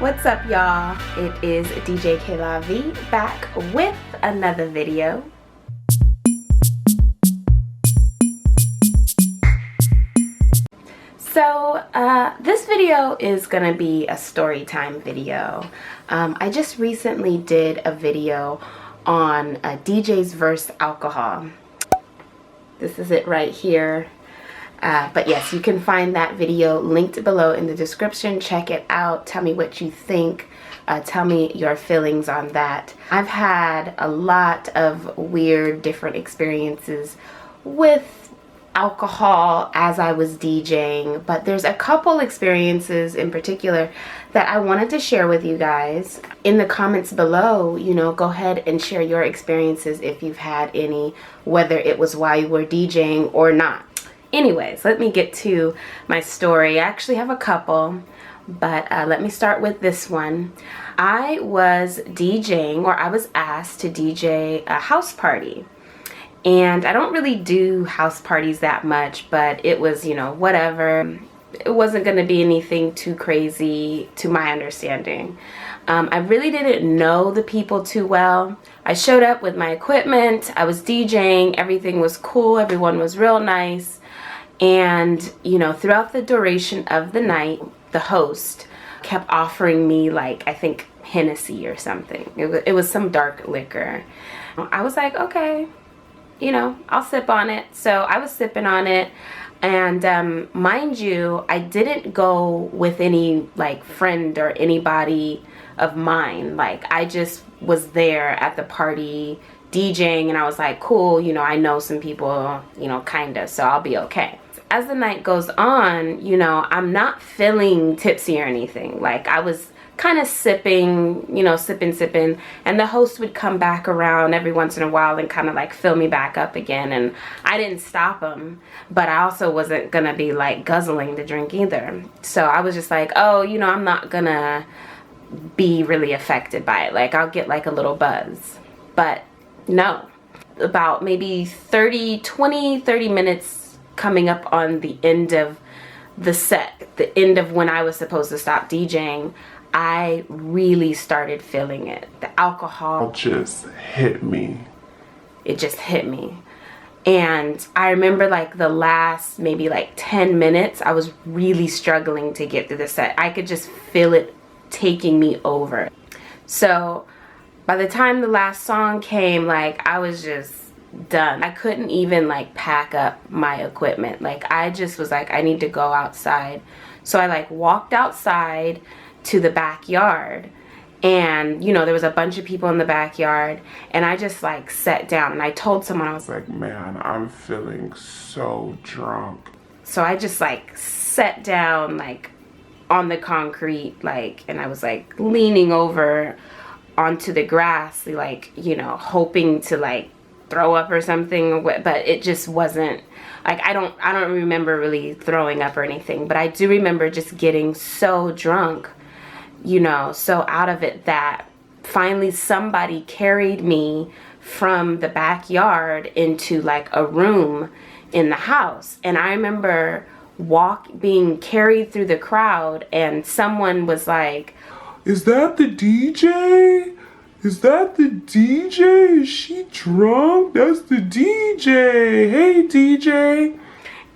What's up, y'all? It is DJ Kayla V back with another video. So this video is gonna be a story time video. I just recently did a video on DJs versus alcohol. This is it right here. But yes, you can find that video linked below in the description. Check it out. Tell me what you think. Tell me your feelings on that. I've had a lot of weird, different experiences with alcohol as I was DJing, but there's a couple experiences in particular that I wanted to share with you guys. In the comments below, you know, go ahead and share your experiences if you've had any, whether it was while you were DJing or not. Anyways, let me get to my story. I actually have a couple, but let me start with this one. I was DJing, or I was asked to DJ a house party. And I don't really do house parties that much, but it was, you know, whatever. It wasn't going to be anything too crazy to my understanding. I really didn't know the people too well. I showed up with my equipment. I was DJing. Everything was cool. Everyone was real nice. And, you know, throughout the duration of the night, the host kept offering me, like, I think Hennessy or something. It was some dark liquor. I was like, okay, you know, I'll sip on it. So I was sipping on it. And mind you, I didn't go with any, like, friend or anybody of mine. Like, I just was there at the party DJing, and I was like, cool, you know, I know some people, you know, kind of, so I'll be okay. As the night goes on, you know, I'm not feeling tipsy or anything. Like, I was kind of sipping, you know, sipping, and the host would come back around every once in a while and kind of like fill me back up again. And I didn't stop him, but I also wasn't gonna be like guzzling the drink either. So I was just like, oh, you know, I'm not gonna be really affected by it. Like, I'll get like a little buzz. But no, about maybe 30 minutes coming up on the end of the set, the end of when I was supposed to stop DJing, I really started feeling it. The alcohol just hit me. It just hit me. And I remember like the last maybe like 10 minutes, I was really struggling to get through the set. I could just feel it taking me over. So by the time the last song came, like, I was just done. I couldn't even like pack up my equipment. Like, I just was like, I need to go outside. So I like walked outside to the backyard, and you know, there was a bunch of people in the backyard, and I just like sat down and I told someone, I was like, man, I'm feeling so drunk. So I just like sat down like on the concrete, like, and I was like leaning over onto the grass, like, you know, hoping to like throw up or something, but it just wasn't like, I don't remember really throwing up or anything, but I do remember just getting so drunk, you know, so out of it, that finally somebody carried me from the backyard into like a room in the house. And I remember being carried through the crowd, and someone was like, is that the DJ? Is that the DJ? Is she drunk? That's the DJ. Hey, DJ.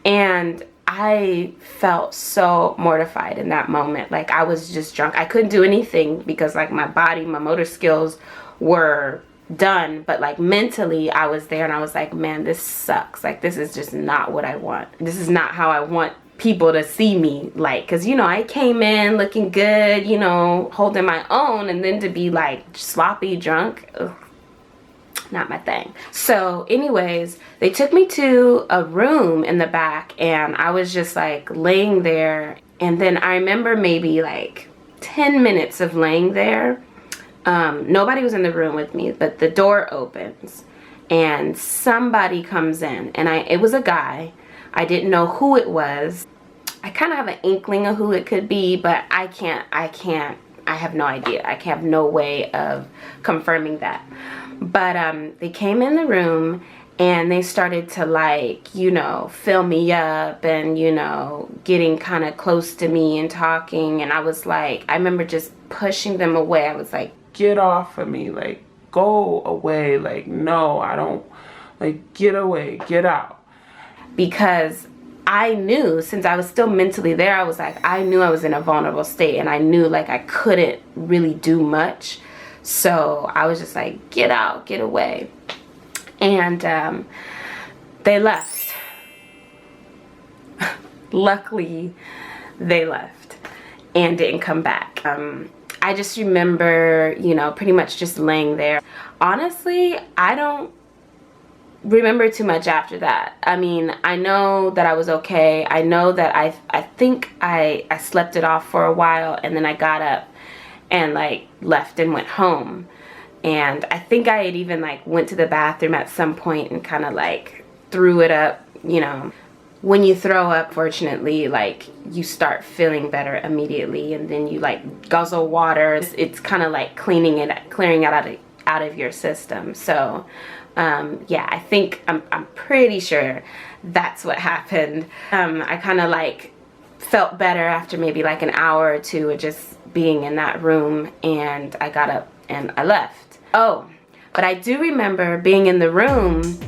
And I felt so mortified in that moment. Like, I was just drunk. I couldn't do anything because like my body, my motor skills were done. But like mentally, I was there, and I was like, man, this sucks. Like, this is just not what I want. This is not how I want people to see me, like, because, you know, I came in looking good, you know, holding my own, and then to be like sloppy drunk, ugh, not my thing. So anyways, they took me to a room in the back, and I was just like laying there. And then I remember maybe like 10 minutes of laying there. Nobody was in the room with me, but the door opens and somebody comes in, and it was a guy. I didn't know who it was. I kind of have an inkling of who it could be, but I have no idea. I have no way of confirming that. But they came in the room, and they started to like, you know, fill me up and, you know, getting kind of close to me and talking. And I was like, I remember just pushing them away. I was like, get off of me, like, go away, like, no, I don't, like, get away, get out. Because I knew, since I was still mentally there, I was like, I knew I was in a vulnerable state, and I knew like I couldn't really do much. So I was just like, get out, get away. And they left. Luckily, they left and didn't come back. I just remember, you know, pretty much just laying there. Honestly, I don't remember too much after that. I mean, I know that I was okay. I know that I think I slept it off for a while, and then I got up and like left and went home. And I think I had even like went to the bathroom at some point and kind of like threw it up. You know, when you throw up, fortunately, like you start feeling better immediately, and then you like guzzle water. It's kind of like clearing it out of your system. So yeah, I think I'm pretty sure that's what happened. I kind of like felt better after maybe like an hour or two of just being in that room, and I got up and I left. Oh, but I do remember being in the room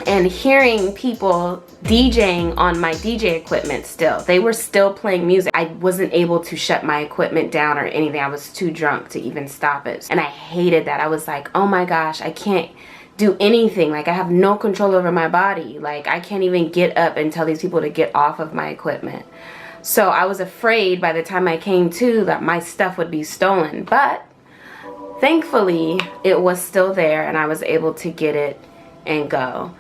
and hearing people DJing on my DJ equipment still. They were still playing music. I wasn't able to shut my equipment down or anything. I was too drunk to even stop it. And I hated that. I was like, oh my gosh, I can't do anything. Like, I have no control over my body. Like, I can't even get up and tell these people to get off of my equipment. So I was afraid by the time I came to that my stuff would be stolen. But thankfully, it was still there, and I was able to get it and go.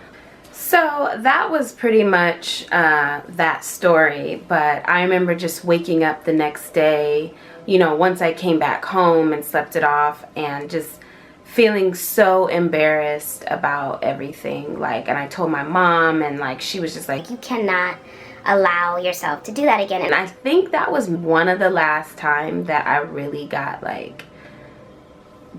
So that was pretty much that story. But I remember just waking up the next day, you know, once I came back home and slept it off, and just feeling so embarrassed about everything. Like, and I told my mom, and like she was just like, you cannot allow yourself to do that again. And I think that was one of the last time that I really got like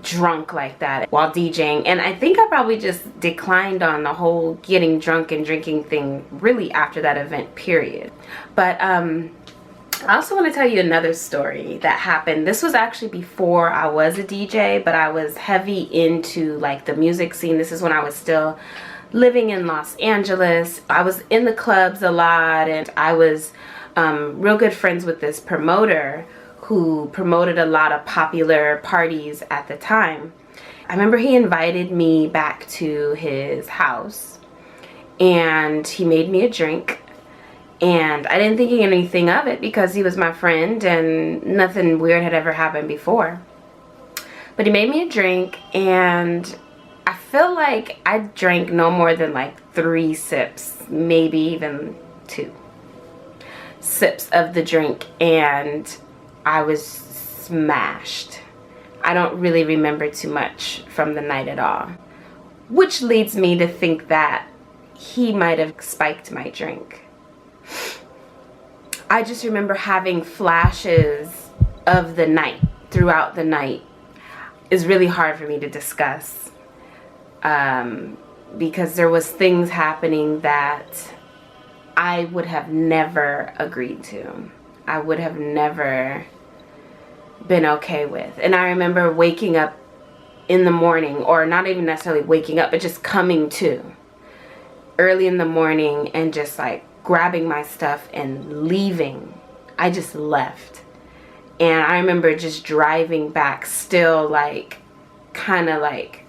drunk like that while DJing. And I think I probably just declined on the whole getting drunk and drinking thing really after that event, period. But I also want to tell you another story that happened. This was actually before I was a DJ, but I was heavy into like the music scene. This is when I was still living in Los Angeles. I was in the clubs a lot, and I was real good friends with this promoter who promoted a lot of popular parties at the time. I remember he invited me back to his house, and he made me a drink. And I didn't think anything of it because he was my friend and nothing weird had ever happened before. But he made me a drink, and I feel like I drank no more than like 3 sips, maybe even 2 sips of the drink, and I was smashed. I don't really remember too much from the night at all, which leads me to think that he might have spiked my drink. I just remember having flashes of the night throughout the night. It's really hard for me to discuss because there was things happening that I would have never agreed to. I would have never been okay with. And I remember waking up in the morning, or not even necessarily waking up, but just coming to early in the morning and just like grabbing my stuff and leaving. I just left. And I remember just driving back still like kind of like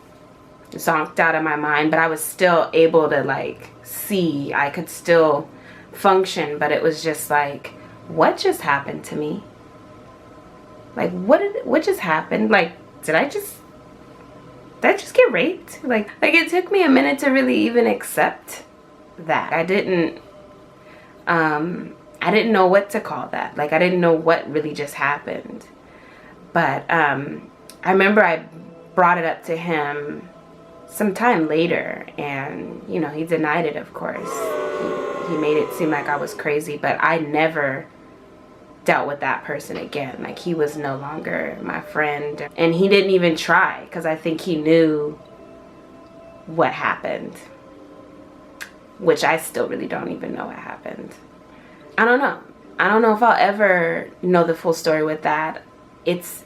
zonked out of my mind, but I was still able to like see. I could still function, but it was just like, what just happened to me? Like, what just happened? Like, did I just get raped? Like it took me a minute to really even accept that. I didn't know what to call that. Like, I didn't know what really just happened. But I remember I brought it up to him sometime later, and you know, he denied it, of course. He made it seem like I was crazy, but I never dealt with that person again. Like, he was no longer my friend, and he didn't even try, because I think he knew what happened. which I still really don't even know what happened. I don't know. I don't know if I'll ever know the full story with that. It's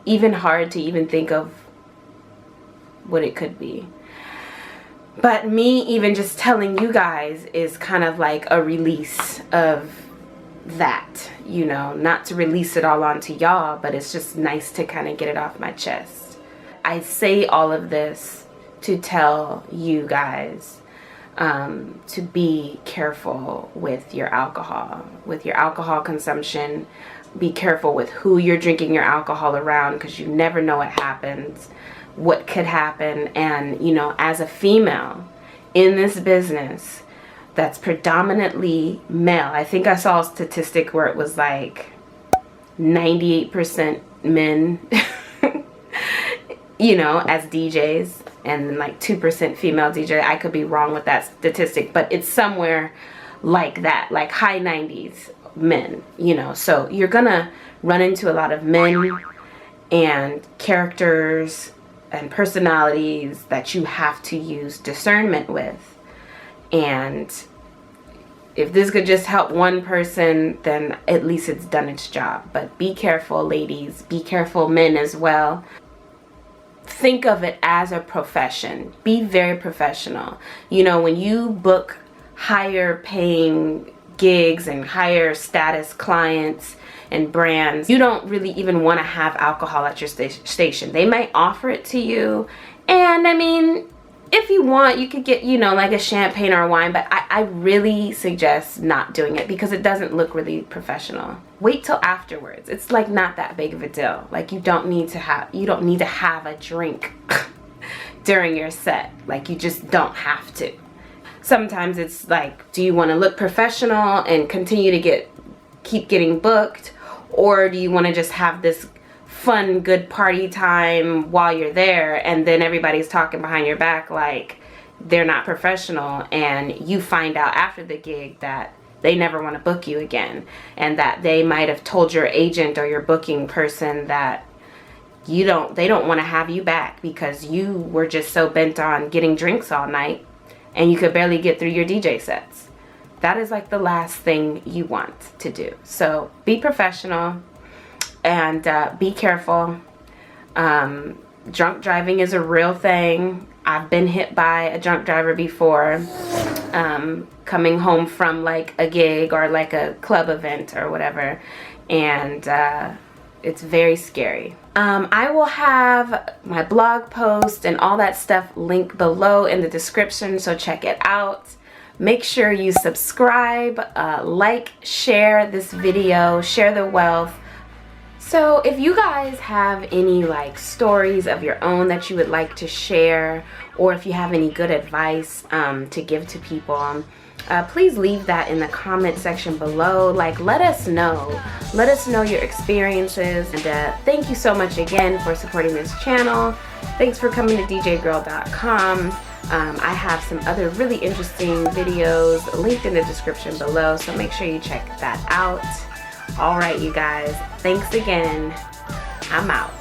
even hard to even think of what it could be. But me even just telling you guys is kind of like a release of that, you know, not to release it all onto y'all, but it's just nice to kind of get it off my chest. I say all of this to tell you guys to be careful with your alcohol consumption. Be careful with who you're drinking your alcohol around, because you never know what happens, what could happen. And, you know, as a female in this business that's predominantly male, I think I saw a statistic where it was like 98% men, you know, as DJs, and like 2% female DJ. I could be wrong with that statistic, but it's somewhere like that, like high 90s men, you know. So you're gonna run into a lot of men and characters and personalities that you have to use discernment with. And if this could just help one person, then at least it's done its job. But be careful, ladies. Be careful, men as well. Think of it as a profession. Be very professional. You know, when you book higher paying gigs and higher status clients and brands, you don't really even want to have alcohol at your station. They might offer it to you, and I mean, if you want, you could get, you know, like a champagne or a wine, but I really suggest not doing it because it doesn't look really professional. Wait till afterwards. It's like not that big of a deal. Like you don't need to have a drink during your set. Like you just don't have to. Sometimes it's like, do you want to look professional and continue to keep getting booked, or do you want to just have this fun, good party time while you're there, and then everybody's talking behind your back like they're not professional, and you find out after the gig that they never want to book you again, and that they might have told your agent or your booking person that they don't want to have you back because you were just so bent on getting drinks all night and you could barely get through your DJ sets. That is like the last thing you want to do. So be professional and be careful. Drunk driving is a real thing. I've been hit by a drunk driver before, coming home from like a gig or like a club event or whatever, and it's very scary. I will have my blog post and all that stuff linked below in the description, so check it out. Make sure you subscribe, like, share this video, share the wealth. So if you guys have any like stories of your own that you would like to share, or if you have any good advice to give to people, please leave that in the comment section below. Like, let us know your experiences. And thank you so much again for supporting this channel. Thanks for coming to djgurl.com. I have some other really interesting videos linked in the description below, so make sure you check that out. All right, you guys, thanks again. I'm out.